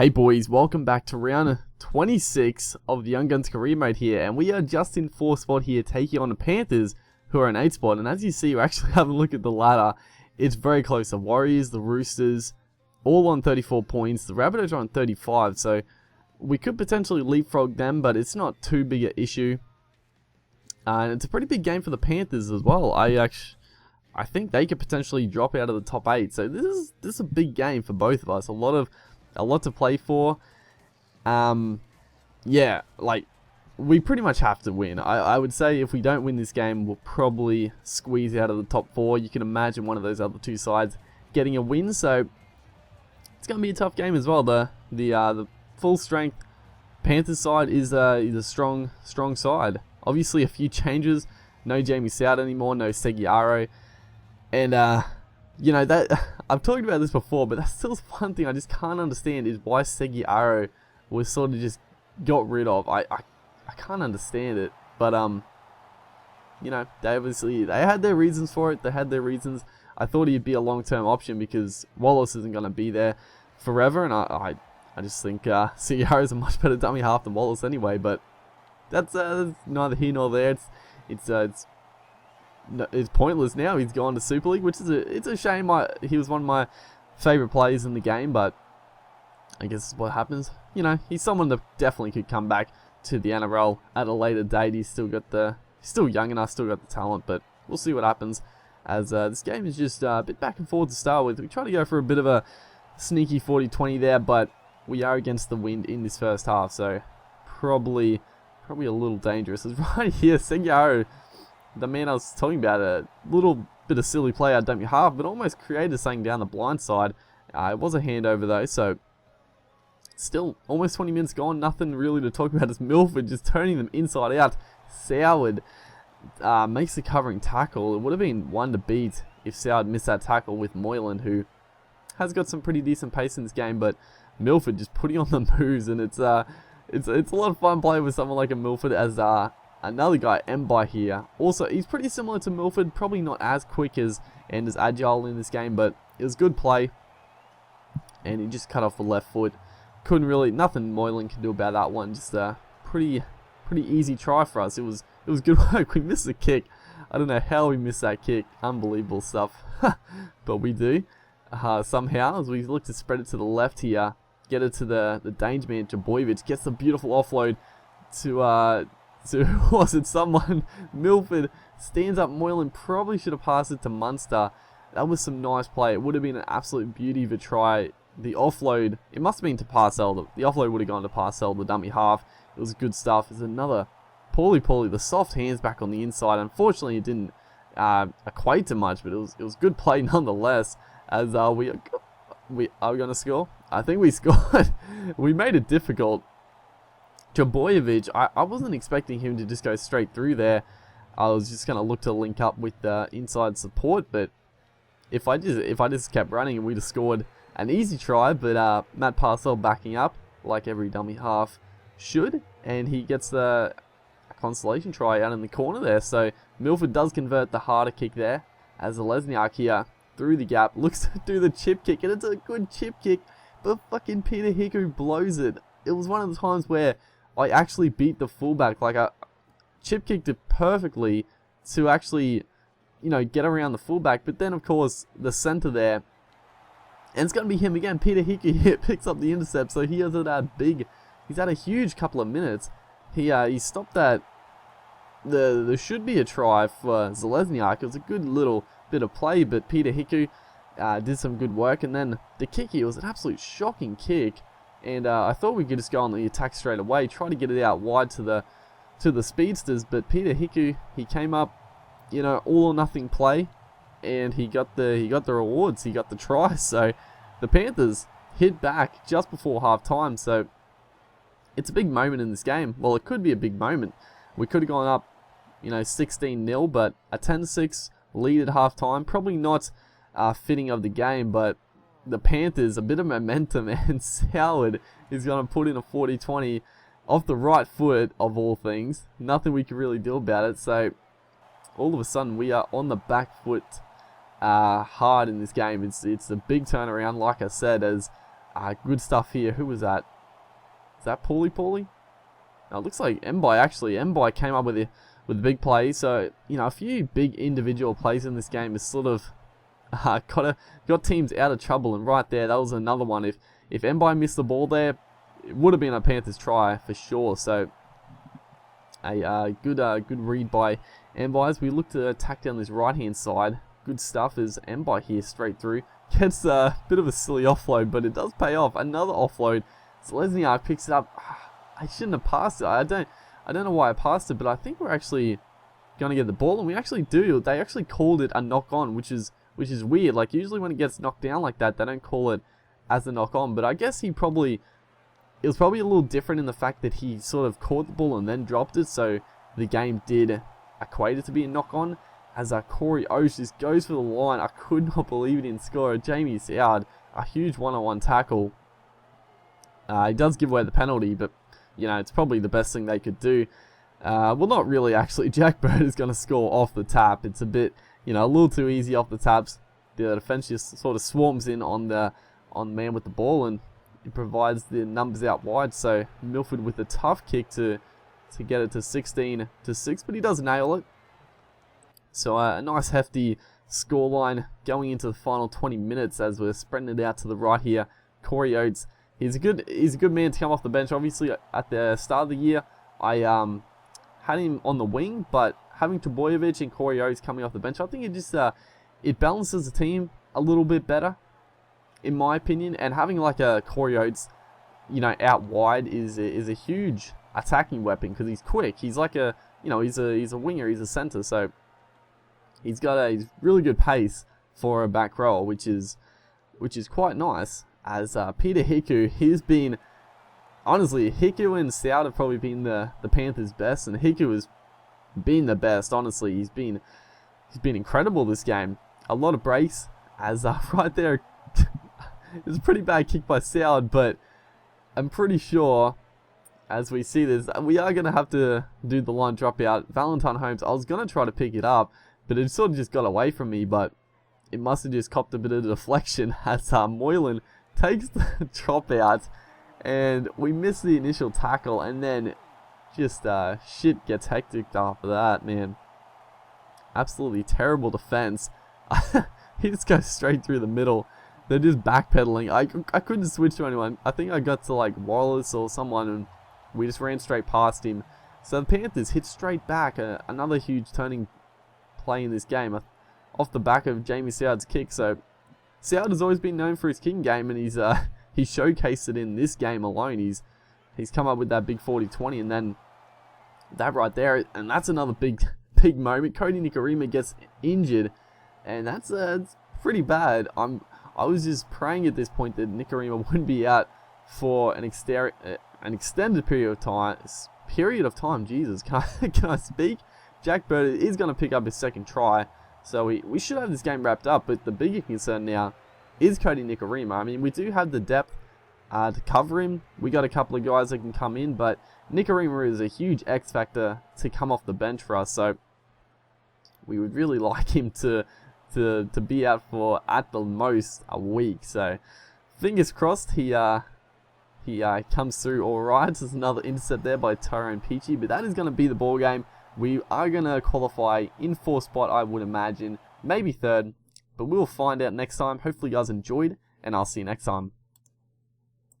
Hey boys, welcome back to round 26 of the Young Guns career mode here, and we are just in 4th spot here taking on the Panthers, who are in 8th spot. And as you see, we're actually having a look at the ladder. It's very close. The Warriors, the Roosters, all on 34 points. The Rabbitohs are on 35, so we could potentially leapfrog them, but it's not too big an issue. And it's a pretty big game for the Panthers as well. I think they could potentially drop out of the top 8. So this is a big game for both of us. A lot to play for. Yeah, like, we pretty much have to win. I would say if we don't win this game, we'll probably squeeze out of the top 4. You can imagine one of those other two sides getting a win, so it's going to be a tough game as well. The full strength Panthers side is a strong side. Obviously a few changes. No Jamie Soward anymore, no Seguiaro. And you know, that I've talked about this before, but that's still one thing I just can't understand is why Seguiaro was sort of just got rid of. I can't understand it, but you know, they had their reasons for it. They had their reasons. I thought he'd be a long-term option because Wallace isn't going to be there forever, and I just think Seguiaro is a much better dummy half than Wallace anyway. But that's neither here nor there. It's pointless now. He's gone to Super League, which is it's a shame. He was one of my favourite players in the game, but I guess it's what happens. You know, he's someone that definitely could come back to the NRL at a later date. He's still young enough, still got the talent, but we'll see what happens. As this game is just a bit back and forth to start with. We try to go for a bit of a sneaky 40-20 there, but we are against the wind in this first half, so probably a little dangerous. It's right here, Seguiaro, the man I was talking about, a little bit of silly play out dummy half, but almost created something down the blind side. It was a handover though, so still almost 20 minutes gone. Nothing really to talk about. It's Milford just turning them inside out. Soward makes the covering tackle. It would have been one to beat if Soward missed that tackle with Moylan, who has got some pretty decent pace in this game, but Milford just putting on the moves, and it's a lot of fun playing with someone like a Milford. As another guy, Mbai here. Also, he's pretty similar to Milford. Probably not as quick and as agile in this game, but it was good play. And he just cut off the left foot. Nothing Moylan can do about that one. Just a pretty easy try for us. It was good work. We missed the kick. I don't know how we missed that kick. Unbelievable stuff. But we do. Somehow, as we look to spread it to the left here, get it to the danger man, Jabojevic. Gets the beautiful offload to was it someone? Milford stands up. Moylan probably should have passed it to Munster. That was some nice play. It would have been an absolute beauty of a try. The offload, it must have been to Parcell. The offload would have gone to Parcell, the dummy half. It was good stuff. There's another poorly. The soft hands back on the inside. Unfortunately, it didn't equate to much, but it was good play nonetheless. As are we going to score? I think we scored. We made it difficult. Jabojevic, I wasn't expecting him to just go straight through there. I was just going to look to link up with the inside support, but if I just kept running, we'd have scored an easy try. But Matt Parcell backing up like every dummy half should, and he gets the consolation try out in the corner there. So Milford does convert the harder kick there, as Lesniak here through the gap looks to do the chip kick, and it's a good chip kick, but fucking Peter Hiku blows it. It was one of the times where I actually beat the fullback. Like, I chip kicked it perfectly to actually, you know, get around the fullback. But then, of course, the center there, and it's going to be him again. Peter Hickey here picks up the intercept, so he has he's had a huge couple of minutes. He stopped that. There should be a try for Zelezniak. It was a good little bit of play, but Peter Hiku did some good work. And then the kick here was an absolute shocking kick. And I thought we could just go on the attack straight away, try to get it out wide to the speedsters, but Peter Hiku, he came up, you know, all or nothing play, and he got the rewards. He got the try. So the Panthers hit back just before half time. So it's a big moment in this game. Well, it could be a big moment. We could have gone up, you know, 16-0, but a 10-6 lead at half time. Probably not fitting of the game, but the Panthers, a bit of momentum, and Soward is going to put in a 40-20 off the right foot, of all things. Nothing we can really do about it. So all of a sudden we are on the back foot hard in this game. It's a big turnaround, like I said, as Good stuff here. Who was that? Is that Paulie? No, it looks like Mbai actually. Mbai came up with a big play. So, you know, a few big individual plays in this game has sort of got teams out of trouble. And right there, that was another one. If Mbai missed the ball there, it would have been a Panthers try for sure. So, a good read by Mbai as we look to attack down this right-hand side. Good stuff as Mbai here straight through. Gets a bit of a silly offload, but it does pay off. Another offload. So Lesniak picks it up. I shouldn't have passed it. I don't know why I passed it, but I think we're actually going to get the ball, and we actually do. They actually called it a knock-on, which is weird. Like, usually when it gets knocked down like that, they don't call it as a knock-on, but I guess it was probably a little different in the fact that he sort of caught the ball and then dropped it, so the game did equate it to be a knock-on. As Corey Oates just goes for the line, I could not believe it didn't score. Jamie Soward, a huge one-on-one tackle. He does give away the penalty, but you know, it's probably the best thing they could do. Well, not really, actually. Jack Bird is going to score off the tap. It's a bit, you know, a little too easy off the taps. The defense just sort of swarms in on the man with the ball, and it provides the numbers out wide. So Milford with a tough kick to get it to 16-6, but he does nail it. So a nice hefty scoreline going into the final 20 minutes as we're spreading it out to the right here. Corey Oates. He's a good man to come off the bench. Obviously, at the start of the year, I had him on the wing, but having Trbojevic and Corey Oates coming off the bench, I think it just it balances the team a little bit better, in my opinion. And having like a Corey Oates, you know, out wide is a huge attacking weapon because he's quick. He's like a, you know, he's a winger. He's a center, so he's got a really good pace for a back row, which is quite nice. As Peter Hiku, he's been, honestly, Hiku and Stout have probably been the Panthers' best, and Hiku has been the best, honestly. He's been incredible this game. A lot of breaks, as right there, it's a pretty bad kick by Stout, but I'm pretty sure, as we see this, we are going to have to do the line dropout. Valentine Holmes, I was going to try to pick it up, but it sort of just got away from me, but it must have just copped a bit of deflection as Moylan takes the drop out, and we miss the initial tackle, and then just shit gets hectic after that, man. Absolutely terrible defense. He just goes straight through the middle. They're just backpedaling. I couldn't switch to anyone. I think I got to like Wallace or someone, and we just ran straight past him. So the Panthers hit straight back. Another huge turning play in this game off the back of Jamie Soward's kick. So Soward has always been known for his kicking game, and he's showcased it in this game alone. He's come up with that big 40-20, and then that right there, and that's another big moment. Cody Nikorima gets injured, and that's pretty bad. I was just praying at this point that Nikorima wouldn't be out for an extended period of time. Jesus, can I speak? Jack Bird is going to pick up his second try. So we should have this game wrapped up, but the bigger concern now is Cody Nikorima. I mean, we do have the depth to cover him. We got a couple of guys that can come in, but Nikorima is a huge X factor to come off the bench for us. So we would really like him to be out for at the most a week. So fingers crossed he comes through all right. There's another intercept there by Tyrone Peachy, but that is going to be the ball game. We are going to qualify in 4th spot, I would imagine. Maybe 3rd. But we'll find out next time. Hopefully you guys enjoyed, and I'll see you next time.